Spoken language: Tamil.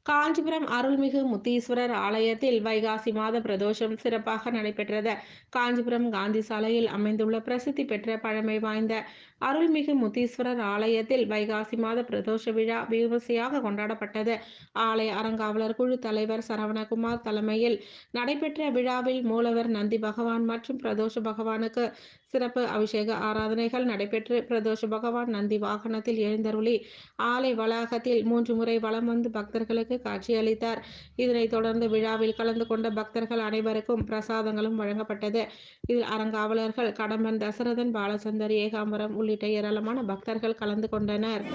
காஞ்சிபுரம் அருள்மிகு முத்தீஸ்வரர் ஆலயத்தில் வைகாசி மாத பிரதோஷம் சிறப்பாக நடைபெற்றது. காஞ்சிபுரம் காந்தி சாலையில் அமைந்துள்ள பிரசித்தி பெற்ற பழமை வாய்ந்த அருள்மிகு முத்தீஸ்வரர் ஆலயத்தில் வைகாசி மாத பிரதோஷ விழா விமர்சையாக கொண்டாடப்பட்டது. ஆலய அறங்காவலர் குழு தலைவர் சரவணகுமார் தலைமையில் நடைபெற்ற விழாவில் மூலவர் நந்தி பகவான் மற்றும் பிரதோஷ பகவானுக்கு சிறப்பு அபிஷேக ஆராதனைகள் நடைபெற்று பிரதோஷ பகவான் நந்தி வாகனத்தில் எழுந்தருளி ஆலை வளாகத்தில் 3 முறை வலம் வந்து பக்தர்களுக்கு காட்சியளித்தார். இதனைத் தொடர்ந்து விழாவில் கலந்து கொண்ட பக்தர்கள் அனைவருக்கும் பிரசாதங்களும் வழங்கப்பட்டது. இதில் அறங்காவலர்கள் கடம்பன், தசரதன், பாலச்சந்தர், ஏகாம்பரம் உள்ளிட்ட ஏராளமான பக்தர்கள் கலந்து கொண்டனர்.